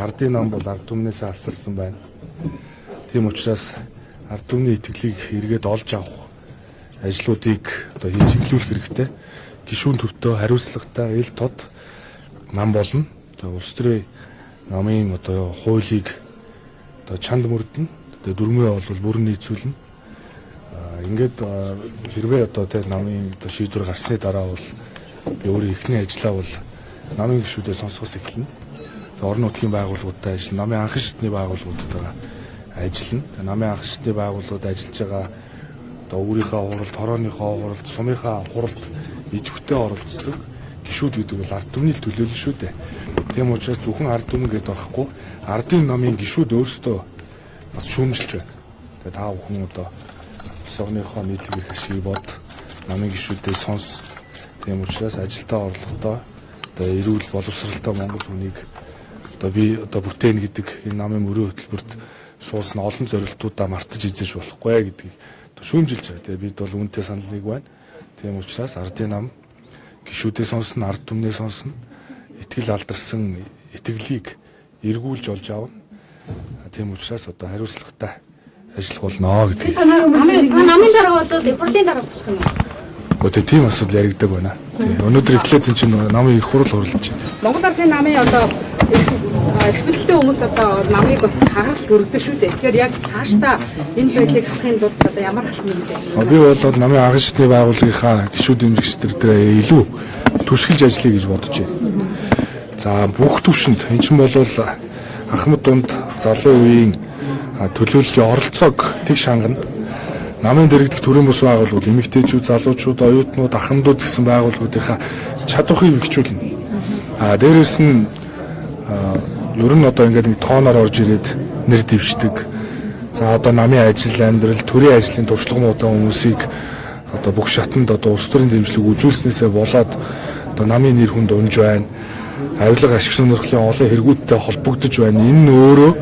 Ардын нам бол ард түмнээс алсарсан байна. Тийм учраас ард түмний итгэлийг эргээд олж авах ажлуудыг одоо хийж эхлүүлэх хэрэгтэй. Гишүүн төвтөө хариуцлагатай ил тод нам болно. Улс төрийн намын одоо хуулийг одоо чанд мөрдөн. Тэгээ дөрмөө бол бүрэн нийцүүлнэ. Ингээд хэрвээ одоо тэр намын одоо шийдвэр гарсны дараа бол би өөрөө эхний ажлаа бол намын гишүүдээ сонсохос эхэлнэ. Орон нутгийн байгууллагуудтай ажиллана. Намын анхан шатны байгууллагуудтайгаа ажиллана. Намын анхан шатны байгууллагууд ажиллаж байгаа одоо өөрийнхөө хуралд, хорооныхоо хуралд, сумынхаа хуралд идэвхтэй оролцдог гишүүд гэдэг бол ард түмний төлөөлөл шүү дээ. Тийм учраас зөвхөн ард түмэн гэдэг байхгүй, ардын намын гишүүд өөрсдөө бас шүүмжилж байна. Тэгээ та бүхэн одоо согныхоо нийтлэг эрх ашиг бод намын гишүүдээ сонс. Тийм учраас ажилдаа орлоготой одоо эрүүл боловсралтай Монгол хүнийг одоо би одоо бүтээн гэдэг энэ намын мөрийн хөтөлбөрт суулсан олон зорилтуудаа мартаж эзэж болохгүй гэдгийг шүүмжилж байгаа. Тэгээ бид бол үүнтэй санал нэг байна. Тийм учраас ардын нам гишүүдээ сонсно, ард түмнээ сонсно, итгэл алдарсан итгэлийг эргүүлж олж авна. Тийм учраас одоо хариуцлагатай ажиллах болно гэдэг. Намын дараа бол их хурлын дараа болох юм уу? Гэхдээ тийм асуудал яригдаг байна. Өнөөдөр эхлээд энэ чинь намын их хурл хурлаж байна. Монгол Ардын намын одоо хөвөлтэй хүмүүс одоо намыг бас харгалт өргөдөг шүү дээ. Тэгэхээр яг цаашдаа энэ байдлыг харахын тулд одоо ямар алхам хийж ажиллана? Би бол намын анхан шатны байгууллагынхаа гишүүд дэмжигчдэр дээр илүү түшгэлж ажиллая гэж бодож байна. За бүх төвшөнд эн чинь бол Ахмад дунд залуу үеийн төлөөллийн оролцоог тэг шангана. Намын дэргэдэх төрийн бус байгууллагууд, эмэгтэйчүүд, залуучууд, оюутнууд, ахмадууд гэсэн байгууллагуудынхаа чадварыг бэхжүүлнэ. Дээрээс нь ер нь одоо ингээд нэг тооноор орж ирээд нэр дэвшдэг. За одоо намын ажил, амьдрал, төрийн ажлын туршлага муутай хүмүүсийг одоо бүх шатанд одоо улс төрийн дэмжлэг үзүүлснээсээ болоод одоо намын нэр хүнд унж байна. Авилга ашиг сонирхлын олон хэрэгүүдтэй холбогдож байна. Энэ нь өөрөө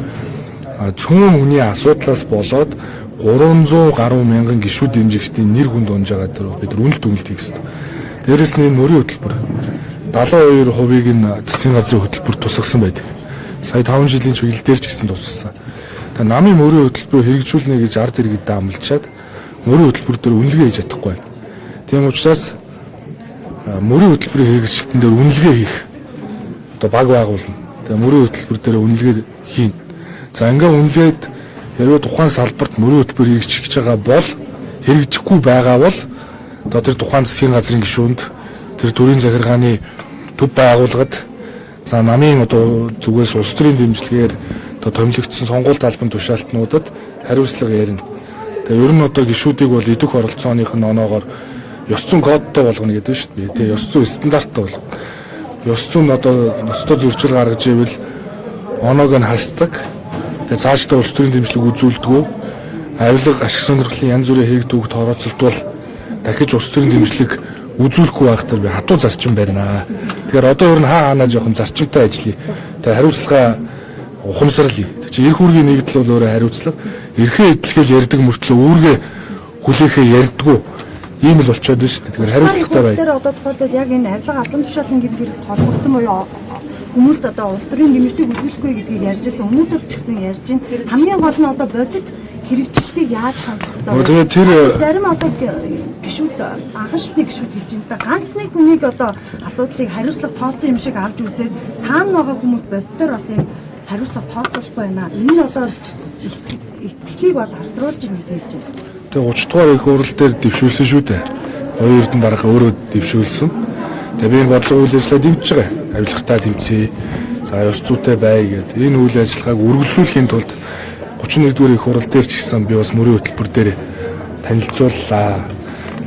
цөөн хүний асуудлаас болоод 300 гаруй мянган гишүүд дэмжигчдийн нэр хүнд унж байгаа дээр бид үнэлт хийх ёстой. Дээрээс нь энэ мөрийн хөтөлбөр 72%-ийг нь засгийн газрын хөтөлбөр тусгасан байдаг. Сая 5 жилийн чиглэл дээр ч гэсэн тусгасан. Тэгээ намын мөрийн хөтөлбөрөөр хэрэгжүүлнэ гэж ард иргэдэд амлчаад мөрийн хөтөлбөр дээр үнэлгээ хийж чадахгүй байна. Тийм учраас мөрийн хөтөлбөрийн хэрэгжилтэн дээр үнэлгээ хийх одоо баг байгуулна. Тэгээ мөрийн хөтөлбөр дээр үнэлгээ хийн. За ингээ үнэлгээд хэрвээ тухайн салбарт мөрийн хөтөлбөр хэрэгжиж байгаа бол хэрэгжихгүй байгаа бол одоо тэр тухайн засгийн газрын гишүүнд тэр төрийн захиргааны төв байгууллагад за намын одоо зүгээс улс төрийн дэмжлэгээр одоо томилогдсон сонгуульт албан тушаалтнуудад хариуцлага ярина. Тэгээ ер нь одоо гишүүдийг бол идэх оролцооных нь оноогоор ёс зүйн кодтой болгоно гэдэг шүү дээ. Тэгээ ёс зүйн стандарттай болгоно. Ёс зүйн одоо ноцтой зөрчил гаргаж ивэл оноог нь хасдаг. Тэгээ цаашдаа улс төрийн дэмжлэг үзүүлдэг. Авилга ашиг сонирхлын янз бүрийн хэрэгтүүгт орооцолтвол дахиж улс төрийн дэмжлэг үзүүлэхгүй байхдаа би хатуу зарчим барина. Тэгэхээр одоо ер нь хаана жоохон зарчимтай ажиллая. Тэгээ хариуцлага ухамсарлая. Тэг чи эрх үүргийн нэгдэл бол өөрөө хариуцлага. Эрхээ эдлэхэл ярьдаг мөртлөө үүргээ хүлээхээ ярьдгүү. Ийм л болчиход байна шүү дээ. Тэгэхээр хариуцлагатай бай. Тэр одоо тохиолдолд яг энэ авилга албан тушаалын гэдгийг холбогдсон буюу хүмүүст одоо улс төрийн дэмжлэг үзүүлэхгүй гэдгийг ярьж байсан. Өнөөдөр ч гэсэн ярьж байна. Хамгийн гол нь одоо бодит хэрэгжилтийг яаж хангах ёстой. Тэгээд тэр зарим одоо гишүүд анхан шатны гишүүд хэлж байна. Ганц нэг хүнийг одоо асуудлыг хариуцлага тооцсон юм шиг авч үзээд цаана байгаа хүмүүс бодитоор бас юм хариуцлага тооцоолохгүй байна. Энэ нь одоо итгэлийг бол алдруулж ирнэ гэж хэлж байна. Тэгээ 30 дугаар их хурал дээр дэвшүүлсэн шүү дээ. Хоёр эрдэнэ дарга өөрөө дэвшүүлсэн. Тэгээ би бодлого үйл ажиллагаа дэмжиж байгаа. Авилгатаа тэмцэе. За ёс зүйтэй бай гэдэг. Энэ үйл ажиллагааг үргэлжлүүлэхийн тулд 31-р их хурал дээр ч гэсэн би бас мөрийн хөтөлбөр дээр танилцууллаа.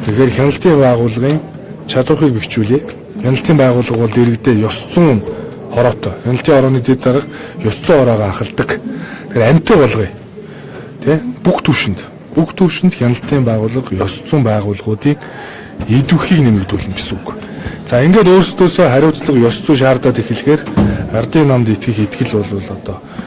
Тэгэхээр хяналтын байгууллагын чадварыг бэхжүүлээ. Хяналтын байгууллага бол дэргэдээ ёс зүйн хороотой. Хяналтын орооны дэд дарга ёс зүйн ороогоо ахалдаг. Тэгэхээр амьтаа болгоё. Тэ? Бүх төвшөнд хяналтын байгууллага ёс зүйн байгууллагуудын идэвхийг нэмэгдүүлнэ гэсэн үг. За ингээд өөрсдөөсөө хариуцлага ёс зүй шаардаад эхлэхээр ардын намд итгэх итгэл бол одоо